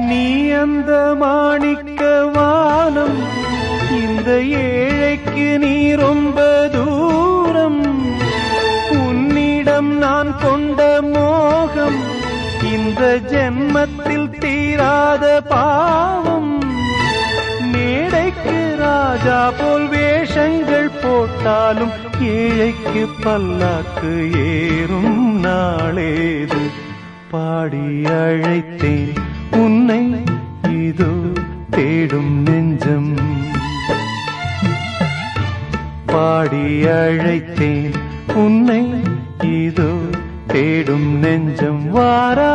நீ அந்த மாணிக்க வானம், இந்த ஏழைக்கு நீ ரொம்ப தூரம். உன்னிடம் நான் கொண்ட மோகம் இந்த ஜென்மத்தில் தீராத பாவம். மேடைக்கு ராஜா போல் வேஷங்கள் போட்டாலும் ஏழைக்கு பல்லாக்கு ஏறும் நாளேது. பாடி அழைத்தேன் உன்னை, இதோ தேடும் நெஞ்சம். பாடி அழைத்தேன் உன்னை, இதோ தேடும் நெஞ்சம். வாரா